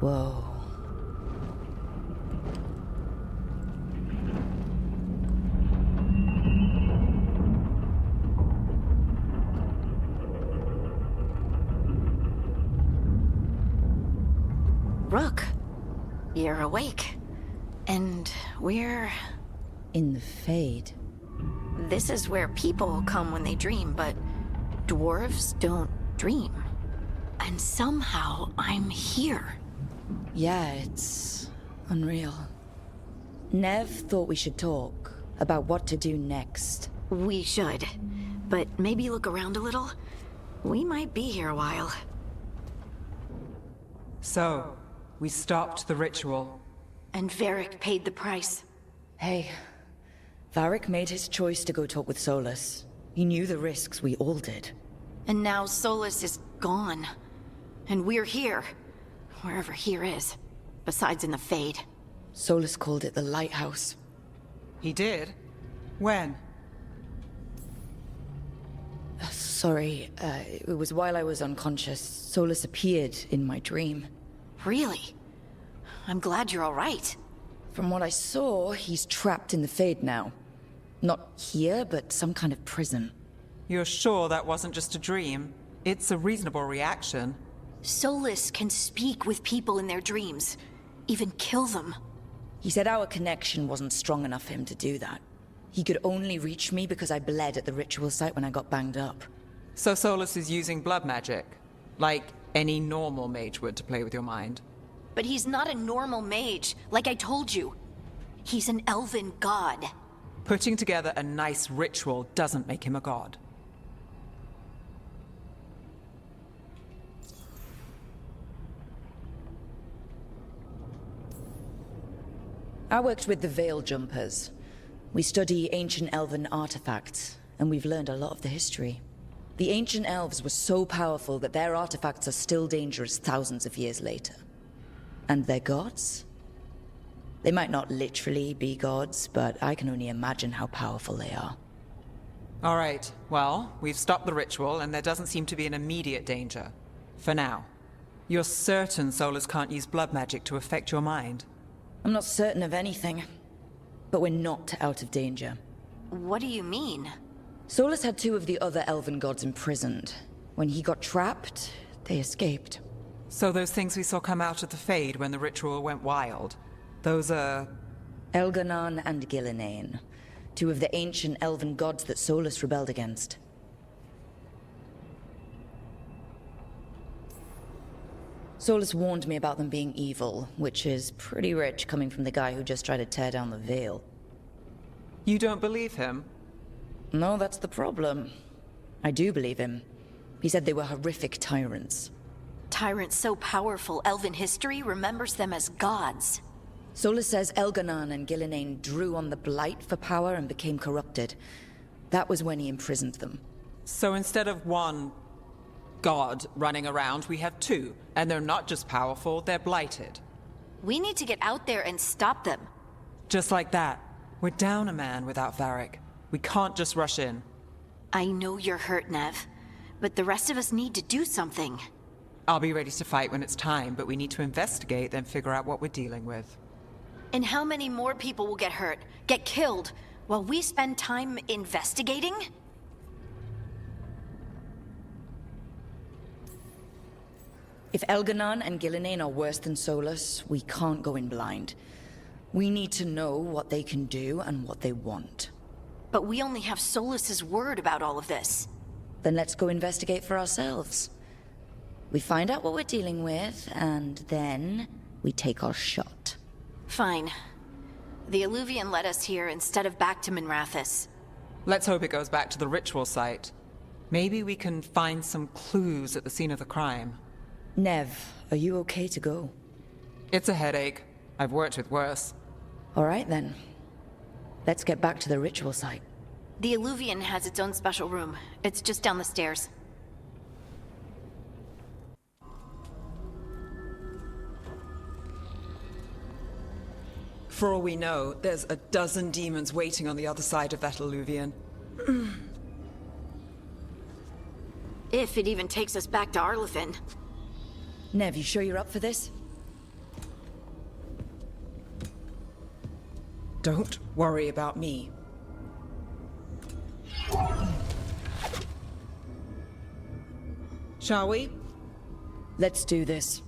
Whoa. Rook, you're awake. And we're... In the Fade. This is where people come when they dream, but dwarves don't dream. And somehow I'm here. Yeah, it's unreal. Nev thought we should talk about what to do next. We should. But maybe look around a little. We might be here a while. So, we stopped the ritual. And Varric paid the price. Hey, Varric made his choice to go talk with Solus. He knew the risks, we all did. And now Solus is gone. And we're here. Wherever here is. Besides in the Fade. Solus called it the Lighthouse. He did? When? Sorry, it was while I was unconscious. Solus appeared in my dream. Really? I'm glad you're all right. From what I saw, he's trapped in the Fade now. Not here, but some kind of prison. You're sure that wasn't just a dream? It's a reasonable reaction. Solus can speak with people in their dreams. Even kill them. He said our connection wasn't strong enough for him to do that. He could only reach me because I bled at the ritual site when I got banged up. So Solus is using blood magic? Like any normal mage would to play with your mind? But he's not a normal mage, like I told you. He's an elven god. Putting together a nice ritual doesn't make him a god. I worked with the Veil Jumpers. We study ancient elven artifacts, and we've learned a lot of the history. The ancient elves were so powerful that their artifacts are still dangerous thousands of years later. And their gods? They might not literally be gods, but I can only imagine how powerful they are. All right, well, we've stopped the ritual, and there doesn't seem to be an immediate danger. For now. You're certain Solus can't use blood magic to affect your mind? I'm not certain of anything, but we're not out of danger. What do you mean? Solus had two of the other elven gods imprisoned. When he got trapped, they escaped. So those things we saw come out of the Fade when the ritual went wild, those are... Elganon and Gillinane, two of the ancient elven gods that Solus rebelled against. Solus warned me about them being evil, which is pretty rich coming from the guy who just tried to tear down the Veil. You don't believe him? No, that's the problem. I do believe him. He said they were horrific tyrants. Tyrants so powerful, elven history remembers them as gods. Solus says Elganon and Gillinane drew on the Blight for power and became corrupted. That was when he imprisoned them. So instead of one god running around, we have two. And they're not just powerful, they're blighted. We need to get out there and stop them. Just like that. We're down a man without Varric. We can't just rush in. I know you're hurt, Nev, but the rest of us need to do something. I'll be ready to fight when it's time, but we need to investigate, then figure out what we're dealing with. And how many more people will get hurt, get killed, while we spend time investigating? If Elganon and Gillinane are worse than Solus, we can't go in blind. We need to know what they can do and what they want. But we only have Solus's word about all of this. Then let's go investigate for ourselves. We find out what we're dealing with, and then we take our shot. Fine. The Illuvian led us here instead of back to Minrathous. Let's hope it goes back to the ritual site. Maybe we can find some clues at the scene of the crime. Nev, are you okay to go? It's a headache. I've worked with worse. All right then. Let's get back to the ritual site. The Illuvian has its own special room. It's just down the stairs. For all we know, there's a dozen demons waiting on the other side of that Illuvian. If it even takes us back to Arlathan. Nev, you sure you're up for this? Don't worry about me. Shall we? Let's do this.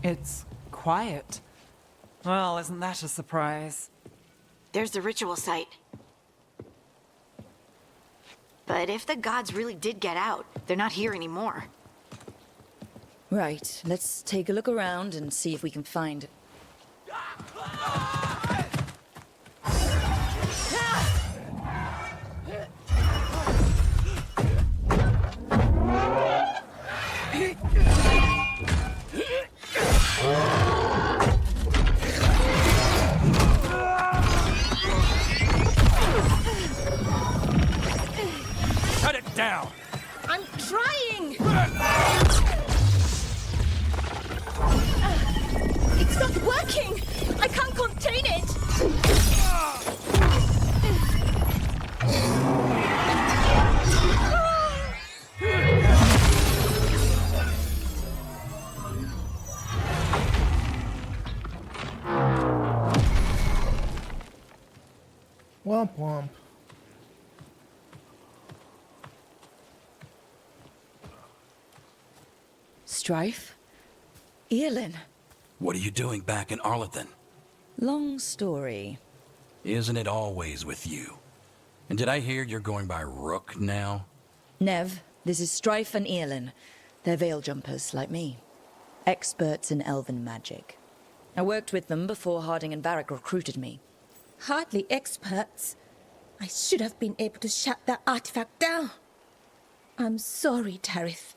It's quiet. Well, isn't that a surprise? There's the ritual site. But if the gods really did get out, they're not here anymore. Right, let's take a look around and see if we can find... Cut it down! I'm trying! It's not working! I can't contain it! Womp womp. Strife? Earlin? What are you doing back in Arlathan? Long story. Isn't it always with you? And did I hear you're going by Rook now? Nev, this is Strife and Earlin. They're veil jumpers, like me. Experts in elven magic. I worked with them before Harding and Varric recruited me. Hardly experts. I should have been able to shut that artifact down. I'm sorry, Tarith.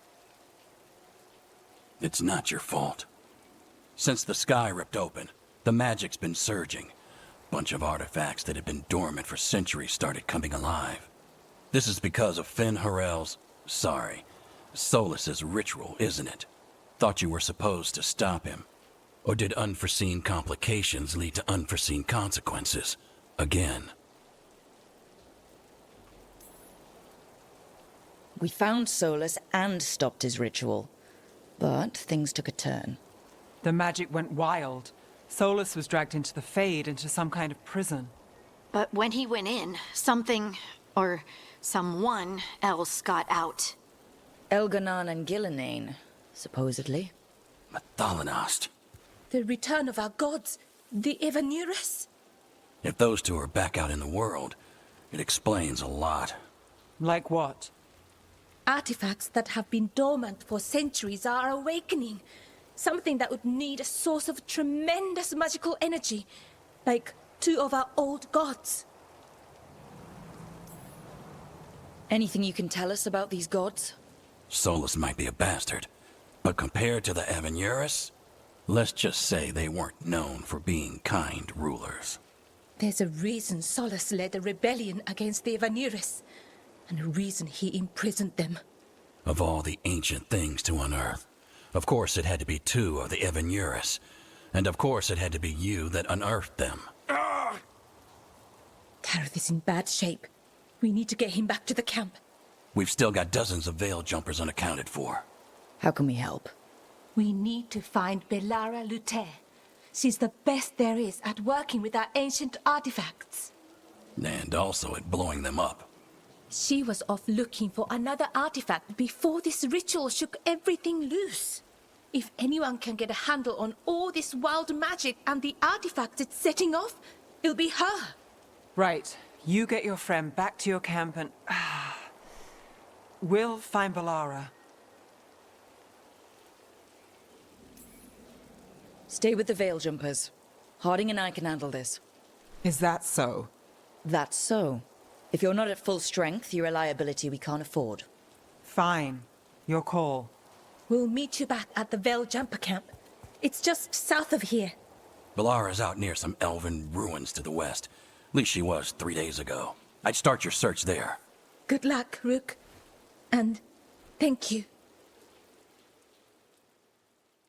It's not your fault. Since the sky ripped open, the magic's been surging. Bunch of artifacts that had been dormant for centuries started coming alive. This is because of Finn Harel's... sorry, Solus's ritual, isn't it? Thought you were supposed to stop him. Or did unforeseen complications lead to unforeseen consequences? Again. We found Solus and stopped his ritual. But things took a turn. The magic went wild. Solus was dragged into the Fade, into some kind of prison. But when he went in, something, or someone else got out. Elganan and Gillenane, supposedly. Mathalanost. The return of our gods, the Evanurus. If those two are back out in the world, it explains a lot. Like what? Artifacts that have been dormant for centuries are awakening. Something that would need a source of tremendous magical energy, like two of our old gods. Anything you can tell us about these gods? Solus might be a bastard, but compared to the Evanurus, let's just say they weren't known for being kind rulers. There's a reason Solus led a rebellion against the Evanurus, and a reason he imprisoned them. Of all the ancient things to unearth, of course it had to be two of the Evanurus, and of course it had to be you that unearthed them. Tarith is in bad shape. We need to get him back to the camp. We've still got dozens of veil jumpers unaccounted for. How can we help? We need to find Belara Luther. She's the best there is at working with our ancient artifacts. And also at blowing them up. She was off looking for another artifact before this ritual shook everything loose. If anyone can get a handle on all this wild magic and the artifacts it's setting off, it'll be her. Right. You get your friend back to your camp and... we'll find Belara. Stay with the veil jumpers. Harding and I can handle this. Is that so? That's so. If you're not at full strength, you're a liability we can't afford. Fine. Your call. We'll meet you back at the Veil Jumper camp. It's just south of here. Belara's out near some elven ruins to the west. At least she was 3 days ago. I'd start your search there. Good luck, Rook. And thank you.